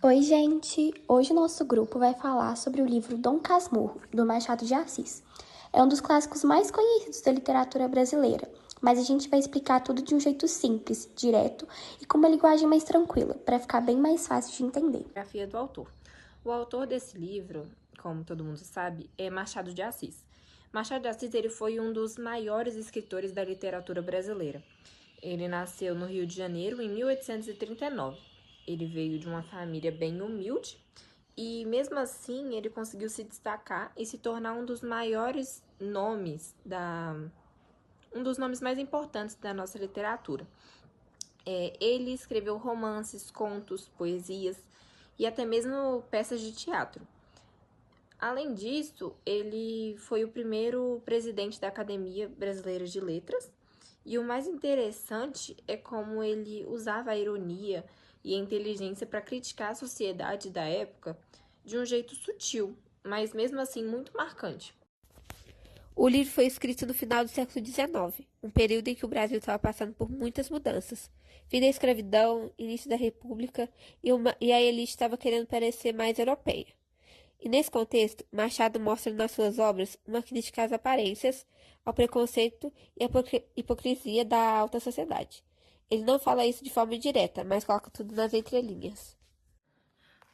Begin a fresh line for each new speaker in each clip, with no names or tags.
Oi, gente! Hoje o nosso grupo vai falar sobre o livro Dom Casmurro, do Machado de Assis. É um dos clássicos mais conhecidos da literatura brasileira, mas a gente vai explicar tudo de um jeito simples, direto e com uma linguagem mais tranquila, para ficar bem mais fácil de entender.
Biografia do autor. O autor desse livro, como todo mundo sabe, é Machado de Assis. Machado de Assis ele foi um dos maiores escritores da literatura brasileira. Ele nasceu no Rio de Janeiro em 1839. Ele veio de uma família bem humilde e, mesmo assim, ele conseguiu se destacar e se tornar um dos maiores nomes um dos nomes mais importantes da nossa literatura. Ele escreveu romances, contos, poesias e até mesmo peças de teatro. Além disso, ele foi o primeiro presidente da Academia Brasileira de Letras, e o mais interessante é como ele usava a ironia e a inteligência para criticar a sociedade da época de um jeito sutil, mas mesmo assim muito marcante.
O livro foi escrito no final do século XIX, um período em que o Brasil estava passando por muitas mudanças. Fim da escravidão, início da República e a elite estava querendo parecer mais europeia. E nesse contexto, Machado mostra nas suas obras uma crítica às aparências, ao preconceito e à hipocrisia da alta sociedade. Ele não fala isso de forma direta, mas coloca tudo nas entrelinhas.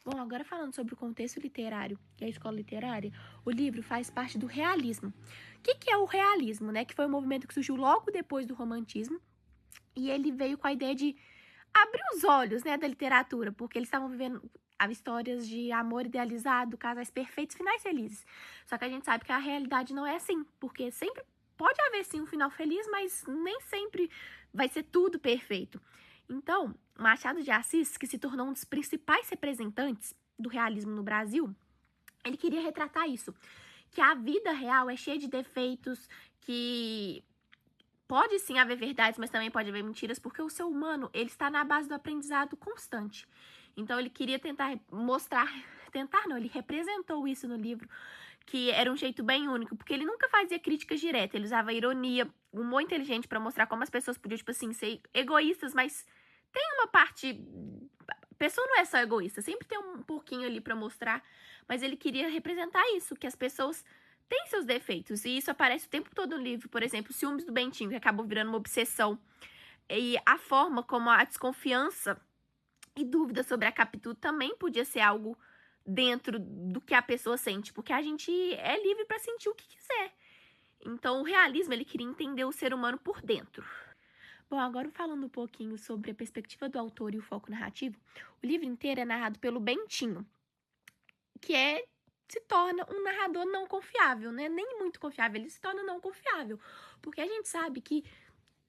Bom, agora falando sobre o contexto literário e a escola literária, o livro faz parte do realismo. O que é o realismo, né? Que foi um movimento que surgiu logo depois do romantismo, e ele veio com a ideia de abrir os olhos, né, da literatura, porque eles estavam vivendo histórias de amor idealizado, casais perfeitos, finais felizes. Só que a gente sabe que a realidade não é assim, porque sempre pode haver sim um final feliz, mas nem sempre vai ser tudo perfeito. Então, Machado de Assis, que se tornou um dos principais representantes do realismo no Brasil, ele queria retratar isso, que a vida real é cheia de defeitos, que pode sim haver verdades, mas também pode haver mentiras, porque o ser humano, ele está na base do aprendizado constante. Então, ele queria ele representou isso no livro, que era um jeito bem único, porque ele nunca fazia críticas diretas, ele usava ironia, humor inteligente para mostrar como as pessoas podiam, tipo assim, ser egoístas, mas tem uma parte... A pessoa não é só egoísta, sempre tem um pouquinho ali para mostrar, mas ele queria representar isso, que as pessoas têm seus defeitos, e isso aparece o tempo todo no livro. Por exemplo, o ciúmes do Bentinho, que acabou virando uma obsessão, e a forma como a desconfiança e dúvida sobre a Capitu também podia ser algo dentro do que a pessoa sente, porque a gente é livre para sentir o que quiser. Então, o realismo, ele queria entender o ser humano por dentro. Bom, agora falando um pouquinho sobre a perspectiva do autor e o foco narrativo, o livro inteiro é narrado pelo Bentinho, que se torna um narrador não confiável, né? Nem muito confiável, ele se torna não confiável, porque a gente sabe que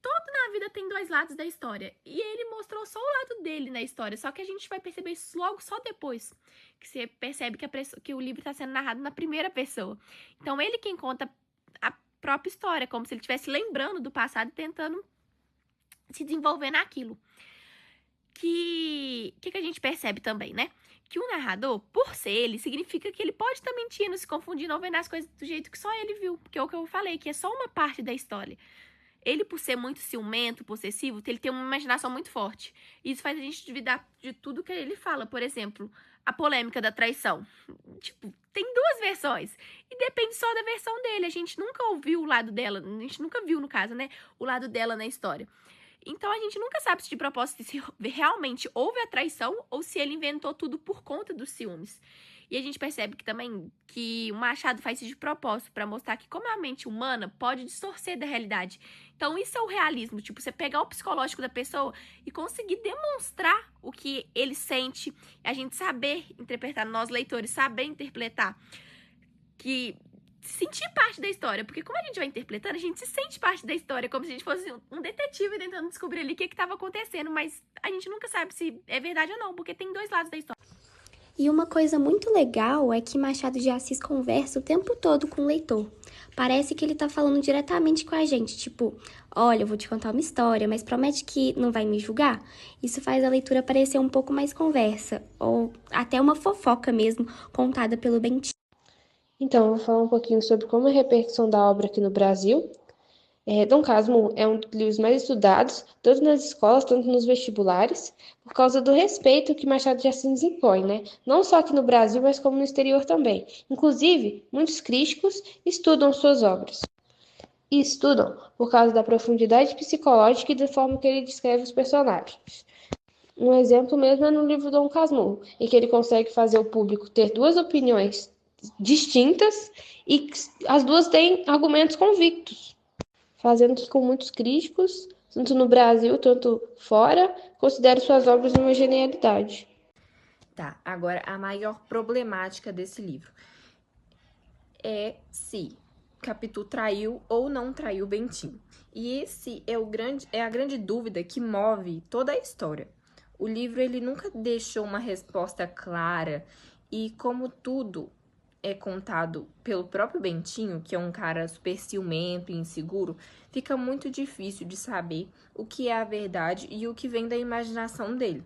tudo na vida tem dois lados da história, e ele mostrou só o lado dele na história, só que a gente vai perceber isso logo só depois, que você percebe que o livro está sendo narrado na primeira pessoa. Então, ele quem conta a própria história, como se ele estivesse lembrando do passado e tentando se desenvolver naquilo. Que a gente percebe também, né? Que o narrador, por ser ele, significa que ele pode estar mentindo, se confundindo, ou vendo as coisas do jeito que só ele viu, porque é o que eu falei, que é só uma parte da história. Ele, por ser muito ciumento, possessivo, ele tem uma imaginação muito forte. Isso faz a gente duvidar de tudo que ele fala. Por exemplo, a polêmica da traição. Tipo, tem duas versões. E depende só da versão dele. A gente nunca ouviu o lado dela. A gente nunca viu, no caso, né? O lado dela na história. Então, a gente nunca sabe se de propósito se realmente houve a traição ou se ele inventou tudo por conta dos ciúmes. E a gente percebe que também que o Machado faz isso de propósito, para mostrar que como a mente humana pode distorcer da realidade. Então, isso é o realismo, tipo, você pegar o psicológico da pessoa e conseguir demonstrar o que ele sente, a gente saber interpretar, nós leitores, saber interpretar, que sentir parte da história, porque como a gente vai interpretando, a gente se sente parte da história, como se a gente fosse um detetive tentando descobrir ali o que estava acontecendo, mas a gente nunca sabe se é verdade ou não, porque tem dois lados da história.
E uma coisa muito legal é que Machado de Assis conversa o tempo todo com o leitor. Parece que ele tá falando diretamente com a gente, tipo, olha, eu vou te contar uma história, mas promete que não vai me julgar? Isso faz a leitura parecer um pouco mais conversa, ou até uma fofoca mesmo, contada pelo Bentinho.
Então, eu vou falar um pouquinho sobre como é a repercussão da obra aqui no Brasil. Dom Casmurro é um dos livros mais estudados, tanto nas escolas, tanto nos vestibulares, por causa do respeito que Machado de Assis impõe, né? Não só aqui no Brasil, mas como no exterior também. Inclusive, muitos críticos estudam suas obras. E estudam por causa da profundidade psicológica e da forma que ele descreve os personagens. Um exemplo mesmo é no livro Dom Casmurro, em que ele consegue fazer o público ter duas opiniões distintas e as duas têm argumentos convictos, fazendo que com muitos críticos, tanto no Brasil, tanto fora, considerem suas obras uma genialidade.
Tá, agora a maior problemática desse livro é se Capitu traiu ou não traiu Bentinho. E esse é a grande dúvida que move toda a história. O livro ele nunca deixou uma resposta clara e como tudo é contado pelo próprio Bentinho, que é um cara super ciumento e inseguro, fica muito difícil de saber o que é a verdade e o que vem da imaginação dele.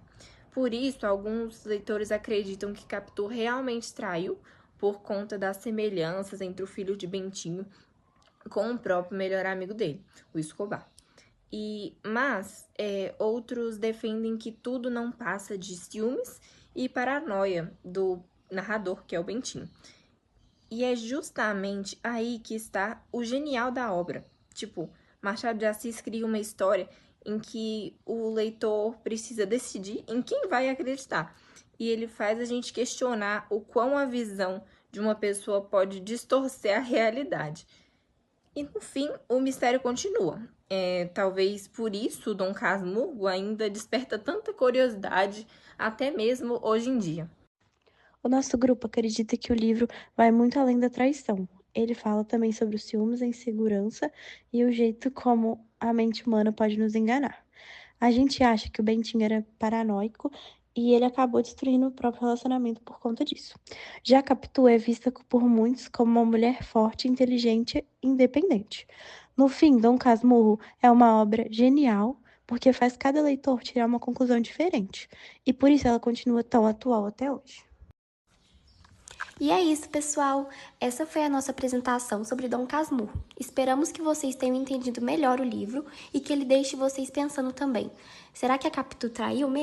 Por isso, alguns leitores acreditam que Capitu realmente traiu por conta das semelhanças entre o filho de Bentinho com o próprio melhor amigo dele, o Escobar. Mas outros defendem que tudo não passa de ciúmes e paranoia do narrador, que é o Bentinho. E é justamente aí que está o genial da obra. Tipo, Machado de Assis cria uma história em que o leitor precisa decidir em quem vai acreditar. E ele faz a gente questionar o quão a visão de uma pessoa pode distorcer a realidade. E no fim, o mistério continua. Talvez por isso Dom Casmurro ainda desperta tanta curiosidade, até mesmo hoje em dia.
O nosso grupo acredita que o livro vai muito além da traição. Ele fala também sobre os ciúmes, a insegurança e o jeito como a mente humana pode nos enganar. A gente acha que o Bentinho era paranoico e ele acabou destruindo o próprio relacionamento por conta disso. Já Capitu é vista por muitos como uma mulher forte, inteligente e independente. No fim, Dom Casmurro é uma obra genial porque faz cada leitor tirar uma conclusão diferente. E por isso ela continua tão atual até hoje.
E é isso, pessoal. Essa foi a nossa apresentação sobre Dom Casmurro. Esperamos que vocês tenham entendido melhor o livro e que ele deixe vocês pensando também. Será que a Capitu traiu mesmo?